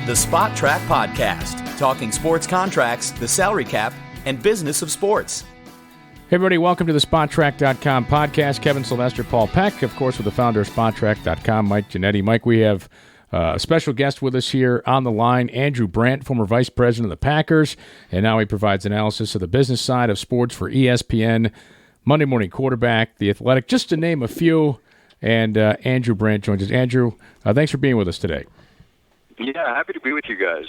The Spot Track Podcast, talking sports contracts, the salary cap, and business of sports. Hey everybody, welcome to the SpotTrack.com podcast. Kevin Sylvester, Paul Peck, of course, with the founder of SpotTrack.com, Mike Giannetti. Mike, we have a special guest with us here on the line, Andrew Brandt, former vice president of the Packers, and now he provides analysis of the business side of sports for ESPN, Monday Morning Quarterback, The Athletic, just to name a few. And Andrew Brandt joins us. Andrew, thanks for being with us today. Yeah, happy to be with you guys.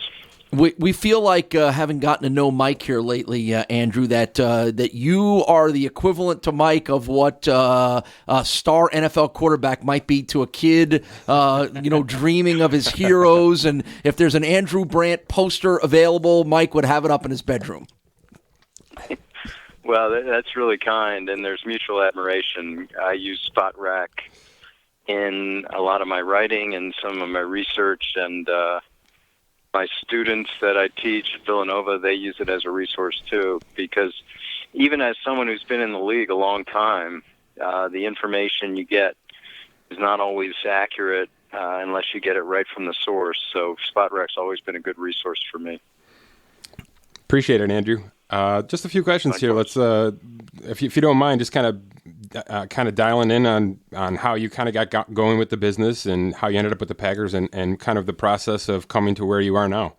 We feel like, having gotten to know Mike here lately, Andrew, that you are the equivalent to Mike of what a star NFL quarterback might be to a kid, dreaming of his heroes. And if there's an Andrew Brandt poster available, Mike would have it up in his bedroom. Well, that's really kind, and there's mutual admiration. I use Spot Rack in a lot of my writing and some of my research, and my students that I teach at Villanova, they use it as a resource too, because even as someone who's been in the league a long time, the information you get is not always accurate unless you get it right from the source. So Spot Rack's always been a good resource for me. Appreciate it, Andrew. Just a few questions here. Let's, if you don't mind, just kind of dialing in on how you kind of got going with the business and how you ended up with the Packers and kind of the process of coming to where you are now.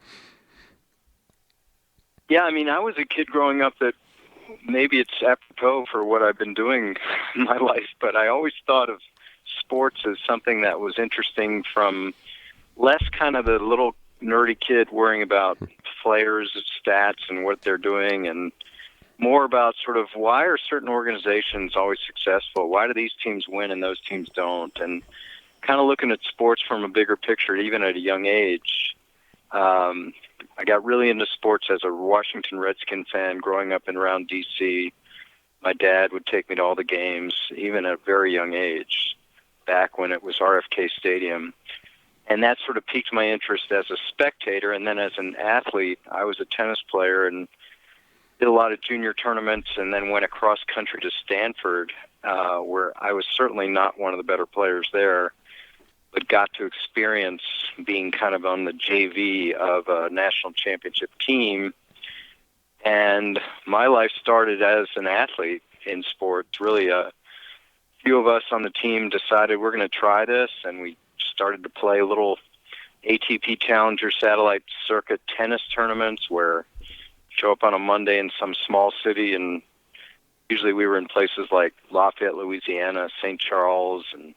Yeah, I mean, I was a kid growing up that maybe it's apropos for what I've been doing in my life, but I always thought of sports as something that was interesting from less kind of the little nerdy kid worrying about players' stats and what they're doing, and more about sort of why are certain organizations always successful? Why do these teams win and those teams don't? And kind of looking at sports from a bigger picture, even at a young age. I got really into sports as a Washington Redskin fan growing up and around D.C. My dad would take me to all the games, even at a very young age, back when it was RFK Stadium. And that sort of piqued my interest as a spectator. And then as an athlete, I was a tennis player and did a lot of junior tournaments, and then went across country to Stanford, where I was certainly not one of the better players there, but got to experience being kind of on the JV of a national championship team. And my life started as an athlete in sports. Really, a few of us on the team decided we're going to try this, and we started to play little ATP Challenger satellite circuit tennis tournaments where show up on a Monday in some small city, and usually we were in places like Lafayette, Louisiana, St. Charles, and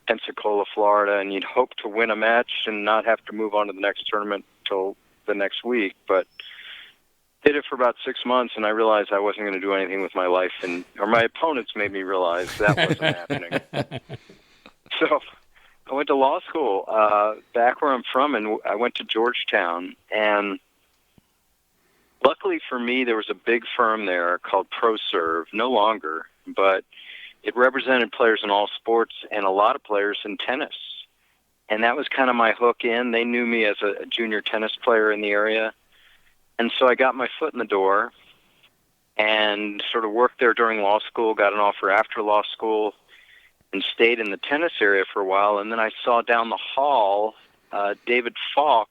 Pensacola, Florida, and you'd hope to win a match and not have to move on to the next tournament till the next week. But did it for about 6 months, and I realized I wasn't going to do anything with my life, or my opponents made me realize that wasn't happening. So I went to law school back where I'm from, and I went to Georgetown, and luckily for me, there was a big firm there called ProServe, no longer, but it represented players in all sports and a lot of players in tennis. And that was kind of my hook in. They knew me as a junior tennis player in the area. And so I got my foot in the door and sort of worked there during law school, got an offer after law school, and stayed in the tennis area for a while. And then I saw down the hall David Falk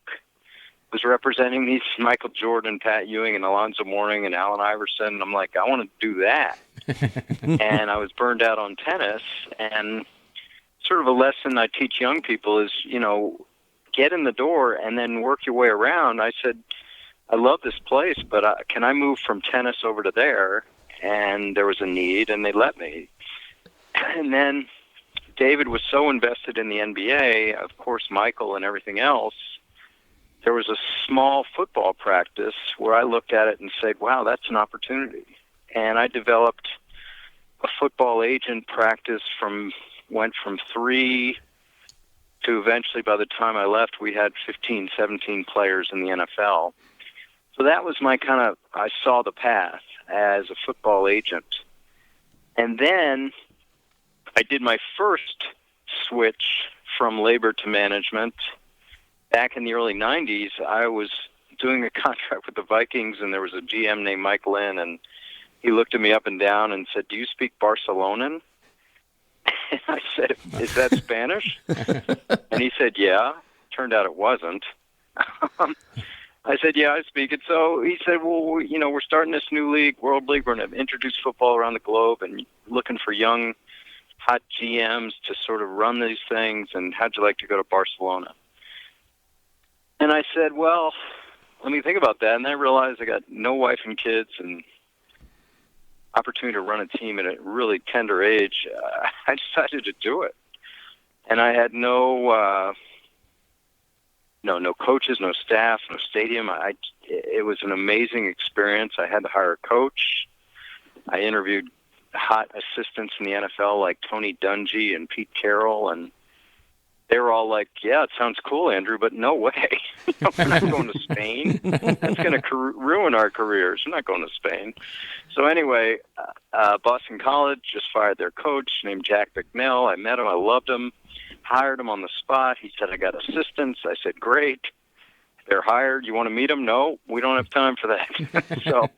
was representing these Michael Jordan, Pat Ewing, and Alonzo Mourning, and Allen Iverson. And I'm like, I want to do that. And I was burned out on tennis. And sort of a lesson I teach young people is, get in the door and then work your way around. I said, I love this place, but can I move from tennis over to there? And there was a need, and they let me. And then David was so invested in the NBA, of course, Michael and everything else. There was a small football practice where I looked at it and said, wow, that's an opportunity. And I developed a football agent practice went from 3 to eventually, by the time I left, we had 15, 17 players in the NFL. So that was I saw the path as a football agent. And then I did my first switch from labor to management. Back in the early 90s, I was doing a contract with the Vikings, and there was a GM named Mike Lynn, and he looked at me up and down and said, do you speak Barcelonan? And I said, is that Spanish? And he said, yeah. Turned out it wasn't. I said, yeah, I speak it. So he said, well, we're starting this new league, World League. We're going to introduce football around the globe and looking for young, hot GMs to sort of run these things. And how'd you like to go to Barcelona? And I said, well, let me think about that. And I realized I got no wife and kids and opportunity to run a team at a really tender age. I decided to do it. And I had no coaches, no staff, no stadium. It was an amazing experience. I had to hire a coach. I interviewed hot assistants in the NFL like Tony Dungy and Pete Carroll, and they were all like, yeah, it sounds cool, Andrew, but no way. We're not going to Spain. That's going to ruin our careers. We're not going to Spain. So anyway, Boston College just fired their coach named Jack McNeil. I met him. I loved him. Hired him on the spot. He said, I got assistants. I said, great. They're hired. You want to meet them? No, we don't have time for that. So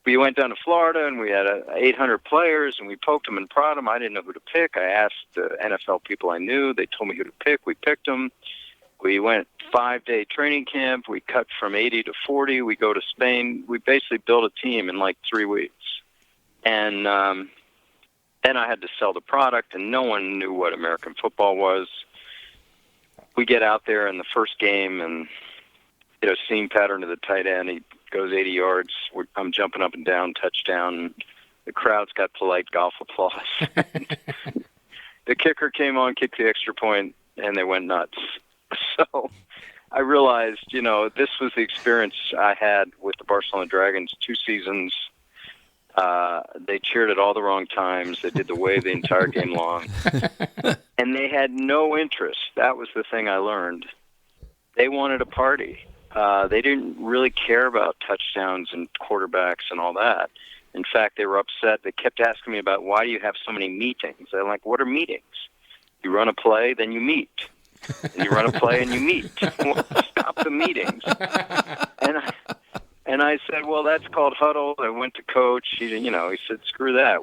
we went down to Florida, and we had 800 players, and we poked them and prodded them. I didn't know who to pick. I asked NFL people I knew. They told me who to pick. We picked them. We went 5-day training camp. We cut from 80 to 40. We go to Spain. We basically built a team in like 3 weeks. And then I had to sell the product, and no one knew what American football was. We get out there in the first game, and seam pattern to the tight end. He goes 80 yards. I'm jumping up and down, touchdown. The crowd's got polite golf applause. The kicker came on, kicked the extra point, and they went nuts. So I realized, this was the experience I had with the Barcelona Dragons 2 seasons. They cheered at all the wrong times. They did the wave the entire game long. And they had no interest. That was the thing I learned. They wanted a party. They didn't really care about touchdowns and quarterbacks and all that. In fact, they were upset. They kept asking me about, why do you have so many meetings? I'm like, what are meetings? You run a play, then you meet. And you run a play and you meet. Well, stop the meetings. And I said, well, that's called huddle. I went to coach. He said, screw that.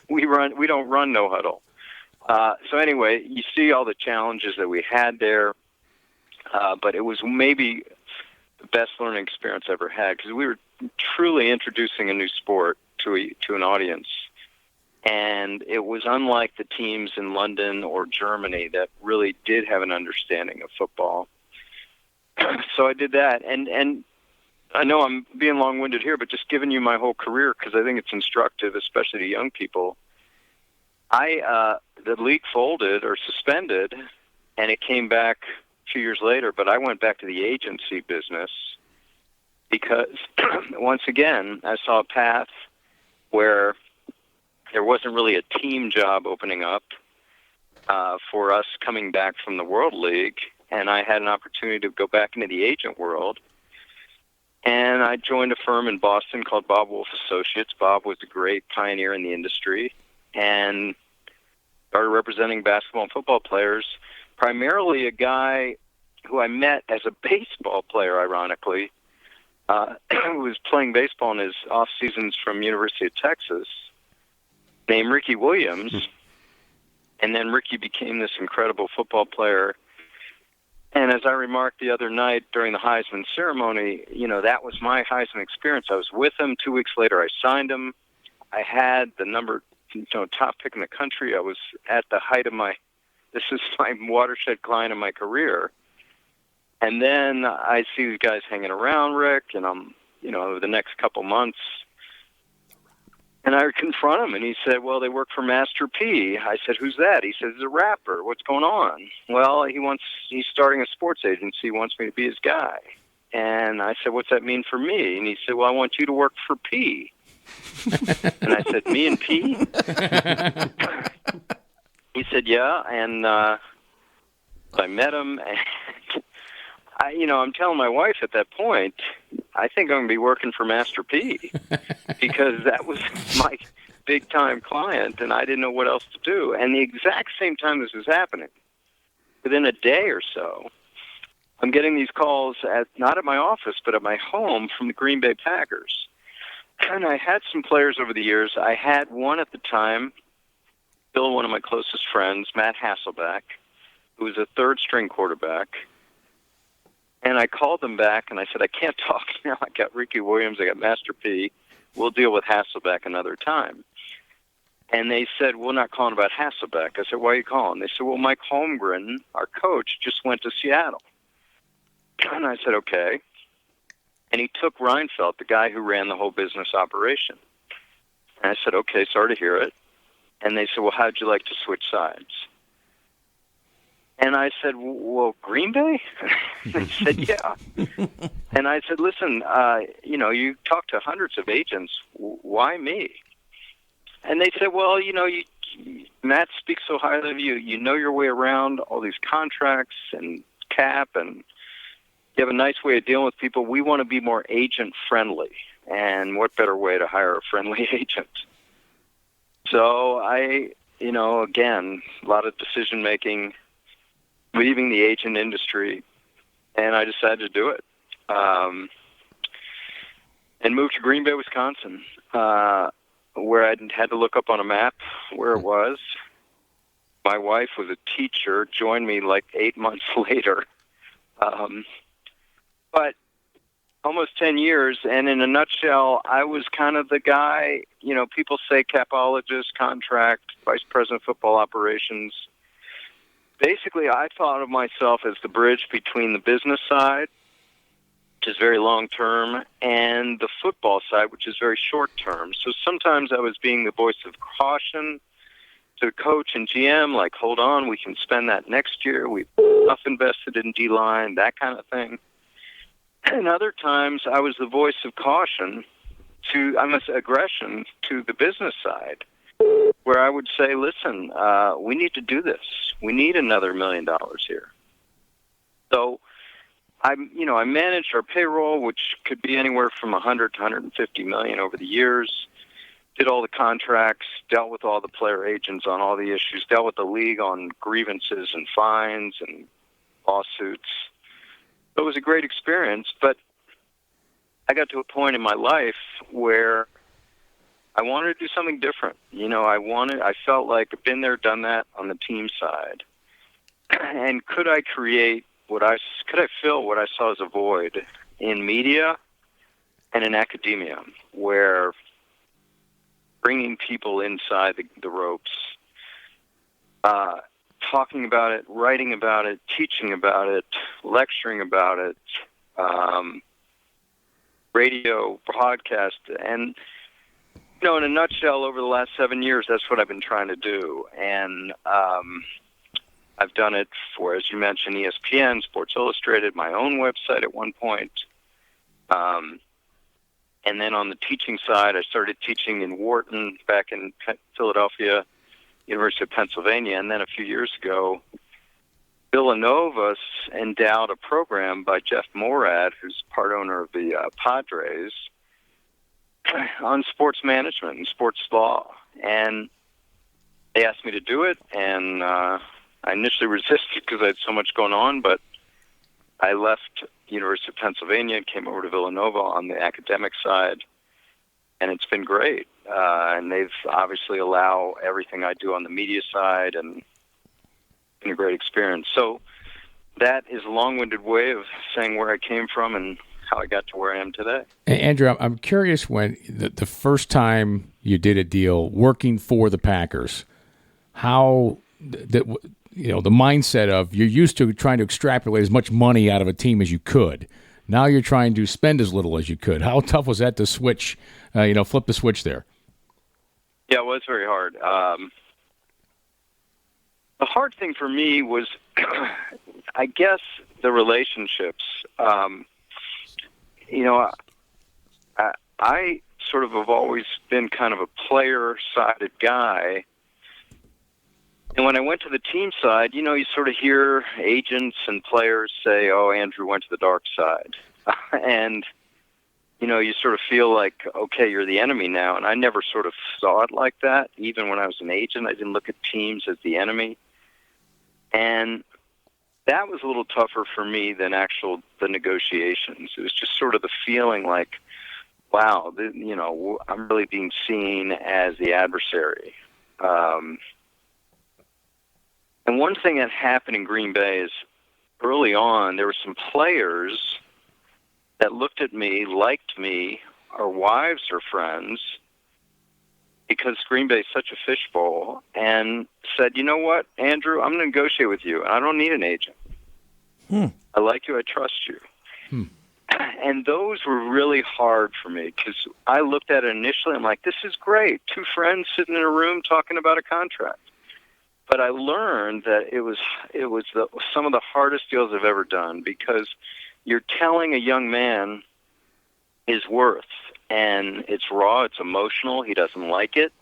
We don't run no huddle. So anyway, you see all the challenges that we had there. But it was maybe the best learning experience I ever had, because we were truly introducing a new sport to an audience. And it was unlike the teams in London or Germany that really did have an understanding of football. So I did that. And I know I'm being long-winded here, but just giving you my whole career, because I think it's instructive, especially to young people. The league folded or suspended, and it came back a few years later, but I went back to the agency business because, once again, I saw a path where there wasn't really a team job opening up for us coming back from the World League, and I had an opportunity to go back into the agent world. And I joined a firm in Boston called Bob Wolf Associates. Bob was a great pioneer in the industry and started representing basketball and football players, primarily a guy who I met as a baseball player, ironically, who was playing baseball in his off seasons from University of Texas, named Ricky Williams. And then Ricky became this incredible football player. And as I remarked the other night during the Heisman ceremony, that was my Heisman experience. I was with him. 2 weeks later, I signed him. I had the top pick in the country. I was at the height of this is my watershed client in my career. And then I see these guys hanging around, Rick, and I'm, over the next couple months. And I confront him, and he said, well, they work for Master P. I said, who's that? He says, he's a rapper. What's going on? Well, he's starting a sports agency. He wants me to be his guy. And I said, what's that mean for me? And he said, well, I want you to work for P. And I said, me and P? He said, yeah. And I met him, and I'm telling my wife at that point, I think I'm going to be working for Master P, because that was my big-time client, and I didn't know what else to do. And the exact same time this was happening, within a day or so, I'm getting these calls not at my office, but at my home from the Green Bay Packers. And I had some players over the years. I had one at the time, Bill, one of my closest friends, Matt Hasselbeck, who was a third-string quarterback. And I called them back, and I said, I can't talk now. I got Ricky Williams. I got Master P. We'll deal with Hasselbeck another time. And they said, we're not calling about Hasselbeck. I said, why are you calling? They said, well, Mike Holmgren, our coach, just went to Seattle. And I said, okay. And he took Reinfeldt, the guy who ran the whole business operation. And I said, okay, sorry to hear it. And they said, well, how'd you like to switch sides? And I said, well, Green Bay? They said, yeah. And I said, listen, you talk to hundreds of agents. Why me? And they said, well, Matt speaks so highly of you. You know your way around all these contracts and cap, and you have a nice way of dealing with people. We want to be more agent-friendly. And what better way to hire a friendly agent? So again, a lot of decision-making, leaving the agent industry, and I decided to do it. And moved to Green Bay, Wisconsin, where I had to look up on a map where it was. My wife was a teacher, joined me like 8 months later. But almost 10 years, and in a nutshell, I was kind of the guy, people say capologist, contract, vice president of football operations. Basically, I thought of myself as the bridge between the business side, which is very long-term, and the football side, which is very short-term. So sometimes I was being the voice of caution to the coach and GM, like, hold on, we can spend that next year. We've enough invested in D-line, that kind of thing. And other times I was the voice of caution aggression to the business side, where I would say, listen, we need to do this. We need another $1 million here. So I managed our payroll, which could be anywhere from 100 to 150 million over the years, did all the contracts, dealt with all the player agents on all the issues, dealt with the league on grievances and fines and lawsuits. It was a great experience, but I got to a point in my life where I wanted to do something different. I felt like I've been there, done that on the team side. And could I fill what I saw as a void in media and in academia, where bringing people inside the ropes, talking about it, writing about it, teaching about it, lecturing about it, radio, podcast, and in a nutshell, over the last 7 years, that's what I've been trying to do. And I've done it for, as you mentioned, ESPN, Sports Illustrated, my own website at one point. And then on the teaching side, I started teaching in Wharton back in Philadelphia, University of Pennsylvania. And then a few years ago, Villanova endowed a program by Jeff Morad, who's part owner of the Padres, on sports management and sports law. And they asked me to do it, and I initially resisted because I had so much going on, but I left University of Pennsylvania and came over to Villanova on the academic side, and it's been great. And they've obviously allow everything I do on the media side, and it's been a great experience. So that is a long-winded way of saying where I came from and how I got to where I am today. Andrew, I'm curious, when the first time you did a deal working for the Packers, how the mindset of you're used to trying to extrapolate as much money out of a team as you could. Now you're trying to spend as little as you could. How tough was that to switch, flip the switch there? Yeah, it was very hard. The hard thing for me was, I guess, the relationships. I sort of have always been kind of a player-sided guy. And when I went to the team side, you sort of hear agents and players say, oh, Andrew went to the dark side. And, you sort of feel like, okay, you're the enemy now. And I never sort of saw it like that. Even when I was an agent, I didn't look at teams as the enemy. And that was a little tougher for me than the negotiations. It was just sort of the feeling like, wow, I'm really being seen as the adversary. And one thing that happened in Green Bay is early on, there were some players that looked at me, liked me, our wives or friends, because Green Bay is such a fishbowl, and said, you know what, Andrew, I'm going to negotiate with you. I don't need an agent. I like you. I trust you. And those were really hard for me because I looked at it initially. I'm like, this is great. Two friends sitting in a room talking about a contract. But I learned that it was some of the hardest deals I've ever done because you're telling a young man his worth, and it's raw, it's emotional, he doesn't like it.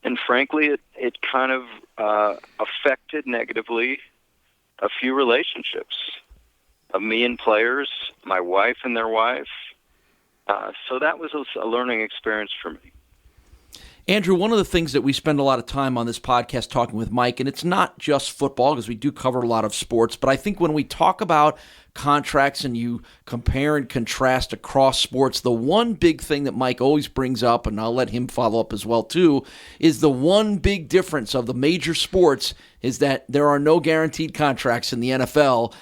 And frankly, it kind of affected negatively a few relationships of me and players, my wife and their wife. So that was a learning experience for me. Andrew, one of the things that we spend a lot of time on this podcast talking with Mike, and it's not just football because we do cover a lot of sports, but I think when we talk about contracts and you compare and contrast across sports, the one big thing that Mike always brings up, and I'll let him follow up as well too, is the one big difference of the major sports is that there are no guaranteed contracts in the NFL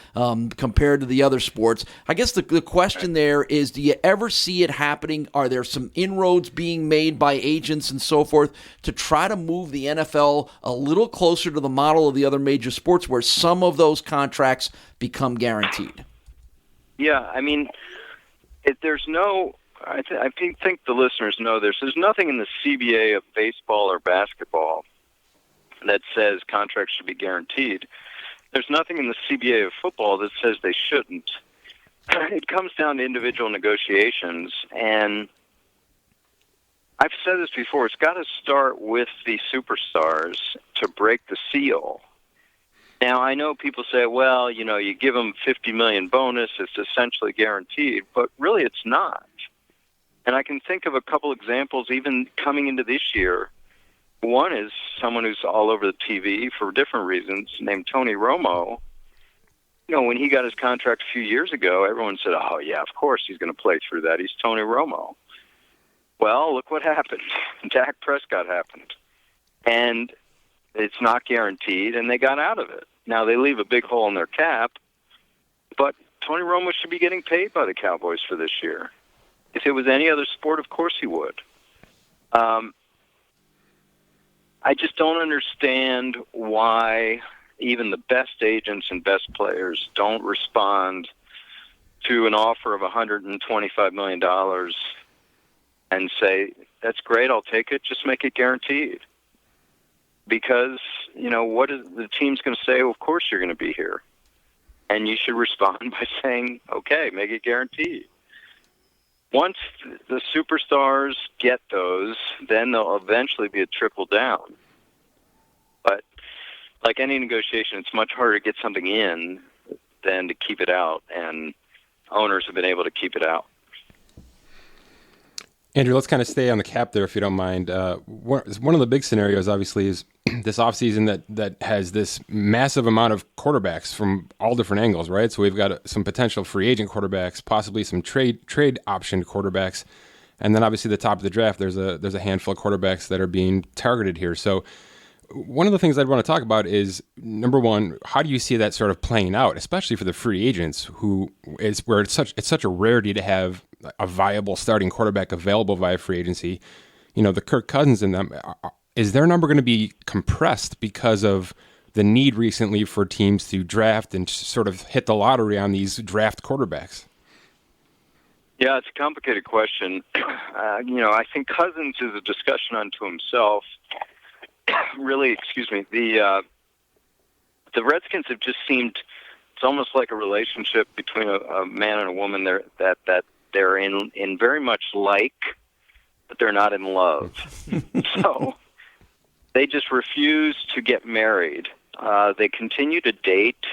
compared to the other sports. I guess the question there is, do you ever see it happening? Are there some inroads being made by agents and so forth to try to move the NFL a little closer to the model of the other major sports where some of those contracts become guaranteed? Yeah, I mean, there's no. I think the listeners know this. There's nothing in the CBA of baseball or basketball that says contracts should be guaranteed. There's nothing in the CBA of football that says they shouldn't. It comes down to individual negotiations, and I've said this before. It's got to start with the superstars to break the seal. Now, I know people say, well, you know, you give them $50 million bonus, it's essentially guaranteed, but really it's not. And I can think of a couple examples even coming into this year. One is someone who's all over the TV for different reasons, named Tony Romo. You know, when he got his contract a few years ago, everyone said, oh, yeah, of course he's going to play through that. He's Tony Romo. Well, look what happened. Dak Prescott happened. And it's not guaranteed, and they got out of it. Now, they leave a big hole in their cap, but Tony Romo should be getting paid by the Cowboys for this year. If it was any other sport, of course he would. I just don't understand why even the best agents and best players don't respond to an offer of $125 million and say, that's great, I'll take it, just make it guaranteed. Because, you know, what is the team's going to say? Well, of course you're going to be here. And you should respond by saying, okay, make it guaranteed. Once the superstars get those, then there'll eventually be a trickle down. But like any negotiation, it's much harder to get something in than to keep it out, and owners have been able to keep it out. Andrew, let's kind of stay on the cap there, if you don't mind. One of the big scenarios, obviously, is this offseason that has this massive amount of quarterbacks from all different angles, right? So we've got some potential free agent quarterbacks, possibly some trade option quarterbacks, and then obviously the top of the draft, there's a handful of quarterbacks that are being targeted here. So one of the things I'd want to talk about is, number one, how do you see that sort of playing out, especially for the free agents, where it's such a rarity to have a viable starting quarterback available via free agency. You know, the Kirk Cousins in them, is their number going to be compressed because of the need recently for teams to draft and sort of hit the lottery on these draft quarterbacks? Yeah, it's a complicated question. You know, I think Cousins is a discussion unto himself. Really, the Redskins have just seemed, it's almost like a relationship between a man and a woman that they're in very much like, but they're not in love. So they just refuse to get married. They continue to date,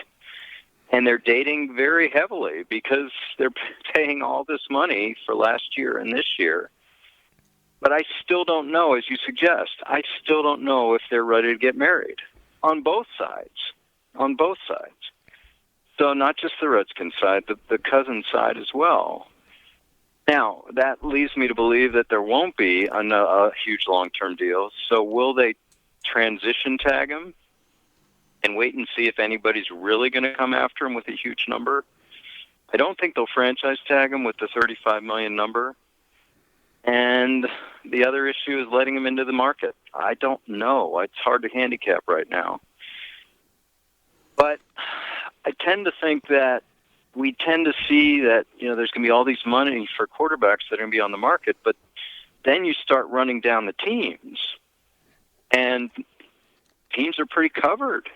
and they're dating very heavily because they're paying all this money for last year and this year. But I still don't know, as you suggest, I still don't know if they're ready to get married on both sides. On both sides. So not just the Redskins side, the Cousins side as well. Now, that leads me to believe that there won't be a huge long-term deal. So will they transition tag him? and wait and see if anybody's really going to come after him with a huge number. I don't think they'll franchise tag him with the $35 million number. And the other issue is letting him into the market. I don't know. It's hard to handicap right now. But I tend to think that we tend to see that, there's going to be all these money for quarterbacks that are going to be on the market, but then you start running down the teams, and teams are pretty covered,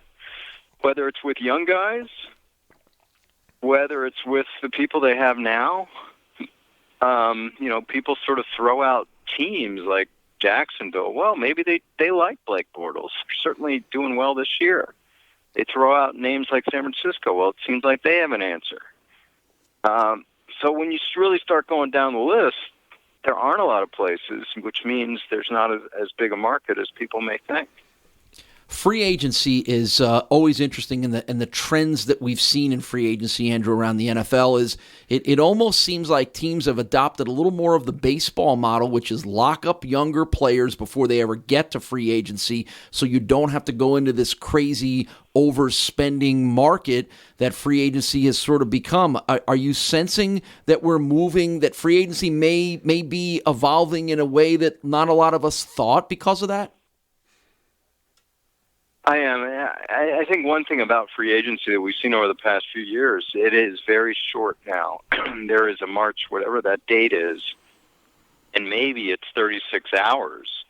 whether it's with young guys, whether it's with the people they have now. People sort of throw out teams like Jacksonville. Well, maybe they like Blake Bortles. They're certainly doing well this year. They throw out names like San Francisco. Well, it seems like they have an answer. So when you really start going down the list, there aren't a lot of places, which means there's not as big a market as people may think. Free agency is always interesting, and the trends that we've seen in free agency, Andrew, around the NFL is it almost seems like teams have adopted a little more of the baseball model, which is lock up younger players before they ever get to free agency, so you don't have to go into this crazy overspending market that free agency has sort of become. Are you sensing that we're moving, that free agency may be evolving in a way that not a lot of us thought because of that? I am. I think one thing about free agency that we've seen over the past few years, it is very short now. There is a March, whatever that date is, and maybe it's 36 hours.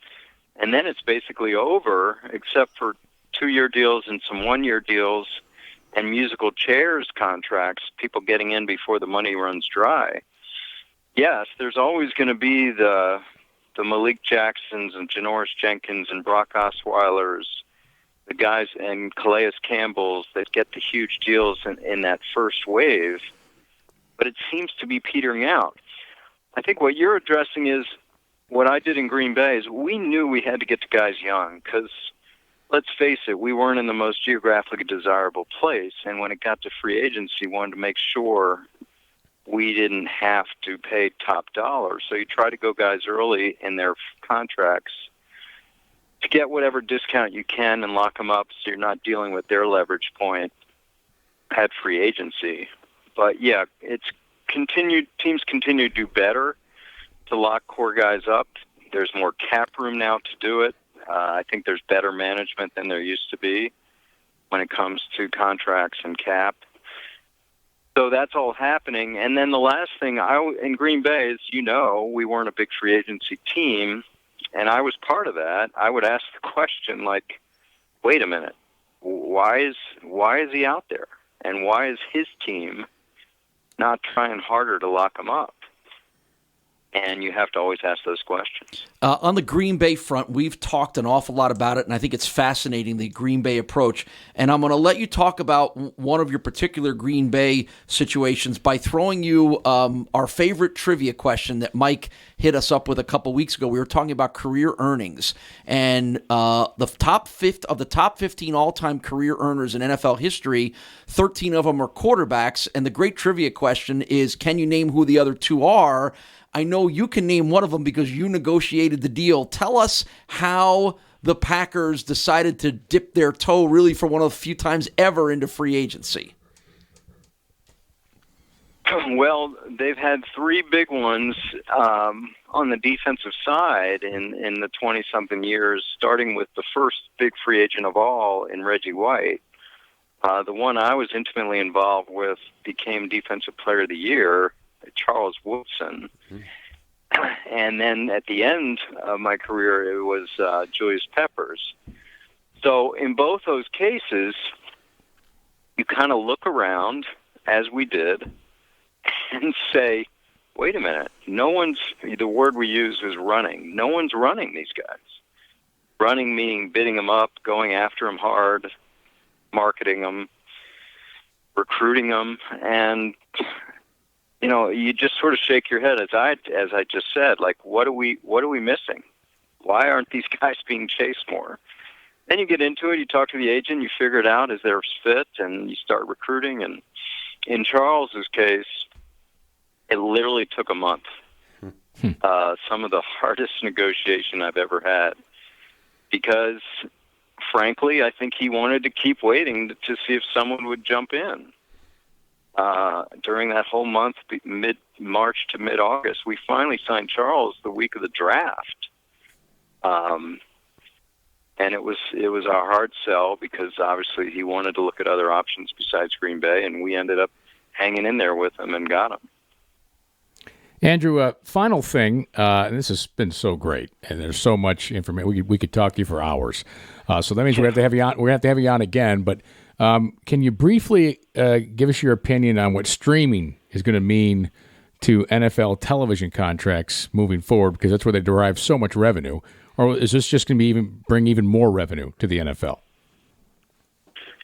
And then it's basically over, except for 2-year deals and some 1-year deals and musical chairs contracts, people getting in before the money runs dry. Yes, there's always going to be the Malik Jacksons and Janoris Jenkins and Brock Osweilers, the guys and Calais Campbells that get the huge deals in that first wave, but it seems to be petering out. I think what you're addressing is what I did in Green Bay is we knew we had to get the guys young because, let's face it, we weren't in the most geographically desirable place, and when it got to free agency, we wanted to make sure we didn't have to pay top dollar. So you try to go guys early in their contracts to get whatever discount you can and lock them up so you're not dealing with their leverage point at free agency. But yeah, it's continued. Teams continue to do better to lock core guys up. There's more cap room now to do it. I think there's better management than there used to be when it comes to contracts and cap. So that's all happening. And then the last thing, in Green Bay, as you know, we weren't a big free agency team. And I was part of that. I would ask the question, like, wait a minute, why is he out there? And why is his team not trying harder to lock him up? And you have to always ask those questions. On the Green Bay front, we've talked an awful lot about it, and I think it's fascinating, the Green Bay approach. And I'm going to let you talk about one of your particular Green Bay situations by throwing you our favorite trivia question that Mike hit us up with a couple weeks ago. We were talking about career earnings, and the top 15 all-time career earners in NFL history, 13 of them are quarterbacks. And the great trivia question is, can you name who the other two are? I know you can name one of them because you negotiated the deal. Tell us how the Packers decided to dip their toe really for one of the few times ever into free agency. Well, they've had 3 big ones on the defensive side in the 20-something years, starting with the first big free agent of all in Reggie White. The one I was intimately involved with became Defensive Player of the Year, Charles Woodson. And then at the end of my career, it was Julius Peppers. So in both those cases, you kind of look around, as we did, and say, wait a minute, the word we use is running. No one's running these guys. Running meaning bidding them up, going after them hard, marketing them, recruiting them, and you just sort of shake your head as I just said, like, what are we missing? Why aren't these guys being chased more? Then you get into it, you talk to the agent, you figure it out, is there a fit, and you start recruiting. And in Charles's case, it literally took a month. Some of the hardest negotiation I've ever had, because frankly, I think he wanted to keep waiting to see if someone would jump in. During that whole month, mid-March to mid-August, we finally signed Charles the week of the draft. And it was a hard sell because obviously he wanted to look at other options besides Green Bay, and we ended up hanging in there with him and got him. Andrew, final thing, and this has been so great, and there's so much information. We could talk to you for hours. So that means we have to have you on. We have to have you on again. But can you briefly give us your opinion on what streaming is going to mean to NFL television contracts moving forward? Because that's where they derive so much revenue. Or is this just going to bring even more revenue to the NFL?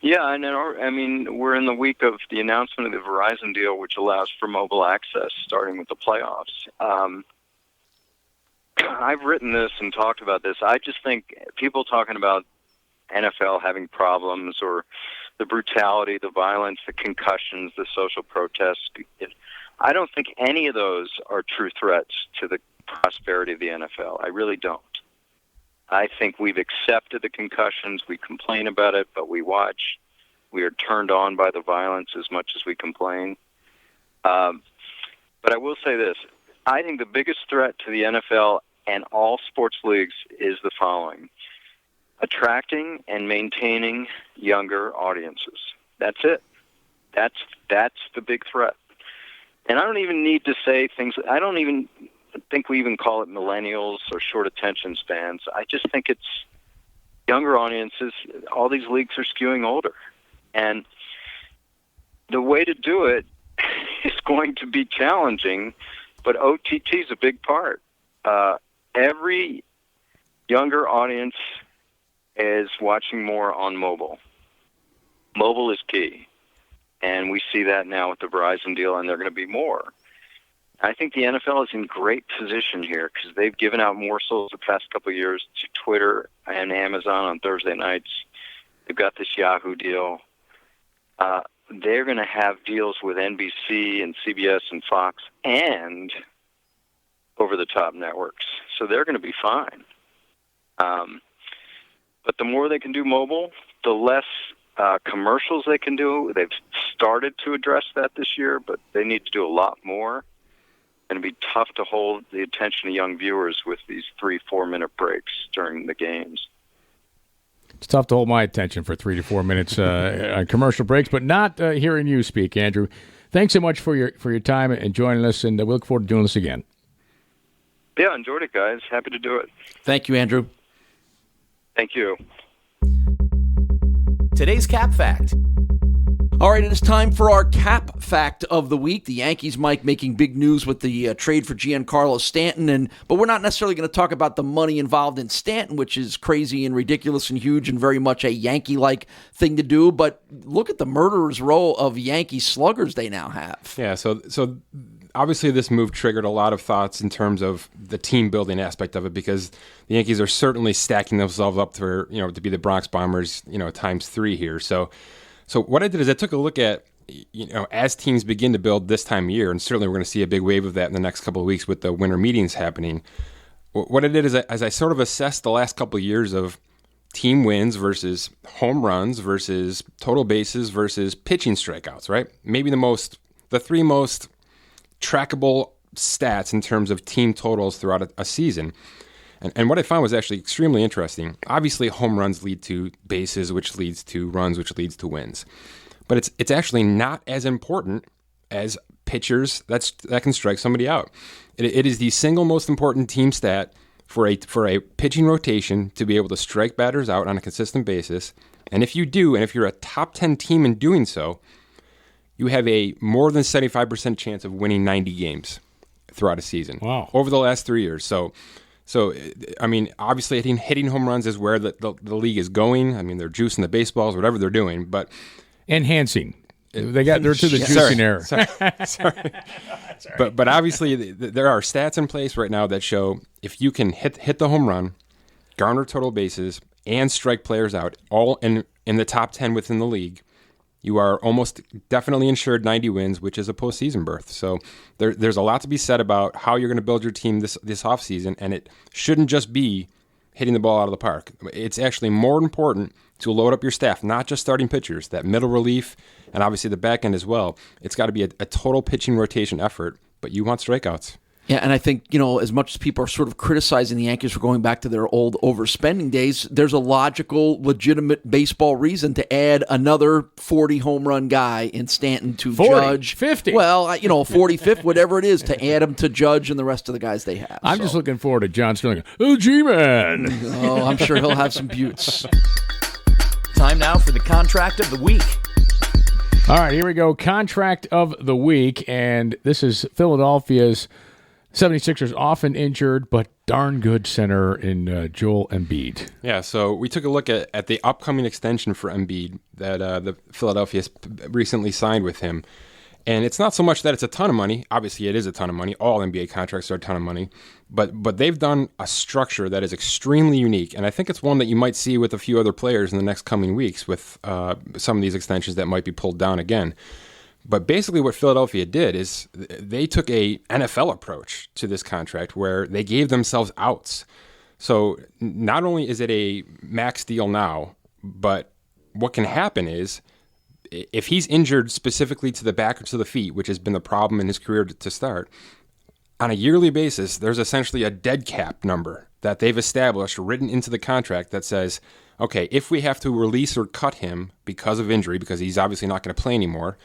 Yeah, I mean, we're in the week of the announcement of the Verizon deal, which allows for mobile access starting with the playoffs. I've written this and talked about this. I just think people talking about NFL having problems or the brutality, the violence, the concussions, the social protests, I don't think any of those are true threats to the prosperity of the NFL. I really don't. I think we've accepted the concussions. We complain about it, but we watch. We are turned on by the violence as much as we complain. But I will say this. I think the biggest threat to the NFL and all sports leagues is the following. Attracting and maintaining younger audiences. That's it. That's the big threat. And I don't even need to say things. I don't even think we even call it millennials or short attention spans. I just think it's younger audiences. All these leagues are skewing older. And the way to do it is going to be challenging, but OTT is a big part. Every younger audience is watching more on mobile. Mobile is key. And we see that now with the Verizon deal, and there are going to be more. I think the NFL is in great position here because they've given out morsels the past couple of years to Twitter and Amazon on Thursday nights. They've got this Yahoo deal. They're going to have deals with NBC and CBS and Fox and over-the-top networks. So they're going to be fine. But the more they can do mobile, the less commercials they can do. They've started to address that this year, but they need to do a lot more. Going to be tough to hold the attention of young viewers with these 3-4 minute breaks during the games. It's tough to hold my attention for 3 to 4 minutes on commercial breaks, but not hearing you speak, Andrew. Thanks so much for your time and joining us, and we look forward to doing this again. Yeah, enjoyed it, guys. Happy to do it. Thank you, Andrew. Thank you. Today's Cap Fact. All right, it is time for our cap fact of the week. The Yankees, Mike, making big news with the trade for Giancarlo Stanton, but we're not necessarily going to talk about the money involved in Stanton, which is crazy and ridiculous and huge and very much a Yankee-like thing to do. But look at the murderer's row of Yankee sluggers they now have. Yeah, so obviously this move triggered a lot of thoughts in terms of the team building aspect of it because the Yankees are certainly stacking themselves up for to be the Bronx Bombers times 3 here. So what I did is I took a look at, as teams begin to build this time of year, and certainly we're going to see a big wave of that in the next couple of weeks with the winter meetings happening. What I did is I sort of assessed the last couple of years of team wins versus home runs versus total bases versus pitching strikeouts, right? Maybe the 3 most trackable stats in terms of team totals throughout a season. And what I found was actually extremely interesting. Obviously, home runs lead to bases, which leads to runs, which leads to wins. But it's actually not as important as pitchers that can strike somebody out. It is the single most important team stat for a pitching rotation to be able to strike batters out on a consistent basis. And if you do, and if you're a top 10 team in doing so, you have a more than 75% chance of winning 90 games throughout a season. Wow. Over the last 3 years. So, I mean, obviously hitting home runs is where the league is going. I mean, they're juicing the baseballs, whatever they're doing, but enhancing. They're to the juicing era. Sorry. But obviously there are stats in place right now that show if you can hit the home run, garner total bases, and strike players out, all in the top 10 within the league, you are almost definitely insured 90 wins, which is a postseason berth. So there's a lot to be said about how you're going to build your team this offseason, and it shouldn't just be hitting the ball out of the park. It's actually more important to load up your staff, not just starting pitchers, that middle relief, and obviously the back end as well. It's got to be a total pitching rotation effort, but you want strikeouts. Yeah, and I think, as much as people are sort of criticizing the Yankees for going back to their old overspending days, there's a logical, legitimate baseball reason to add another 40 home run guy in Stanton to 40, Judge. 50. Well, 45th, whatever it is, to add him to Judge and the rest of the guys they have. I'm just looking forward to John Sterling. Oh, G-Man. Oh, I'm sure he'll have some buttes. Time now for the contract of the week. All right, here we go. Contract of the week, and this is Philadelphia's 76ers often injured, but darn good center in Joel Embiid. Yeah, so we took a look at the upcoming extension for Embiid that the Philadelphia recently signed with him. And it's not so much that it's a ton of money. Obviously, it is a ton of money. All NBA contracts are a ton of money. But they've done a structure that is extremely unique. And I think it's one that you might see with a few other players in the next coming weeks with some of these extensions that might be pulled down again. But basically what Philadelphia did is they took a NFL approach to this contract where they gave themselves outs. So not only is it a max deal now, but what can happen is if he's injured specifically to the back or to the feet, which has been the problem in his career to start, on a yearly basis, there's essentially a dead cap number that they've established, written into the contract that says, okay, if we have to release or cut him because of injury, because he's obviously not going to play anymore,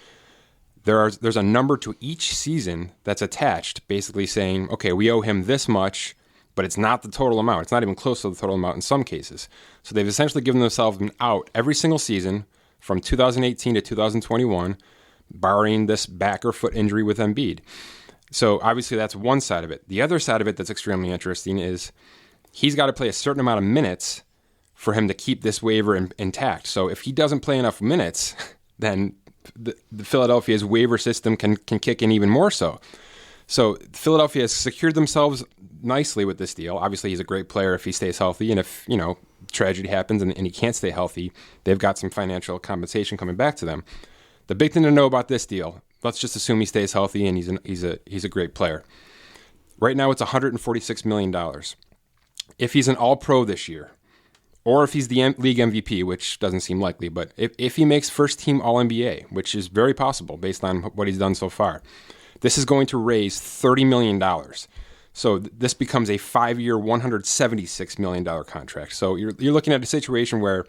there's a number to each season that's attached, basically saying, okay, we owe him this much, but it's not the total amount. It's not even close to the total amount in some cases. So they've essentially given themselves an out every single season from 2018 to 2021, barring this back or foot injury with Embiid. So obviously that's one side of it. The other side of it that's extremely interesting is he's got to play a certain amount of minutes for him to keep this waiver intact. So if he doesn't play enough minutes, then the Philadelphia's waiver system can kick in even more so. So Philadelphia has secured themselves nicely with this deal. Obviously, he's a great player if he stays healthy, and if tragedy happens and he can't stay healthy, they've got some financial compensation coming back to them. The big thing to know about this deal, let's just assume he stays healthy and he's a great player. Right now, it's $146 million. If he's an All-Pro this year, or if he's the league MVP, which doesn't seem likely, but if he makes first-team All-NBA, which is very possible based on what he's done so far, this is going to raise $30 million. So this becomes a 5-year, $176 million contract. So you're looking at a situation where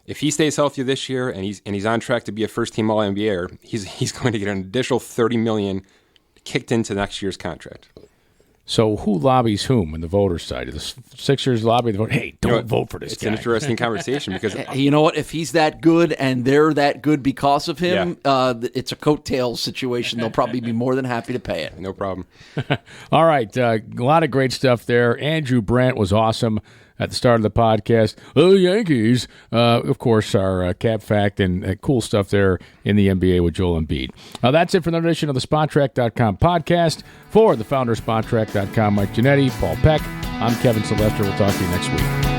if he stays healthy this year and he's on track to be a first-team All-NBA, he's going to get an additional $30 million kicked into next year's contract. So who lobbies whom on the voters' side? The Sixers lobby the vote. Hey, don't vote for this It's guy. an interesting conversation because You know what? If he's that good and they're that good because of him, it's a coattails situation. They'll probably be more than happy to pay it. no problem. All right, a lot of great stuff there. Andrew Brandt was awesome at the start of the podcast. Oh, Yankees, of course, our cap fact and cool stuff there in the NBA with Joel Embiid. That's it for another edition of the SpotTrack.com podcast. For the founder of SpotTrack.com, Mike Giannetti, Paul Peck, I'm Kevin Sylvester. We'll talk to you next week.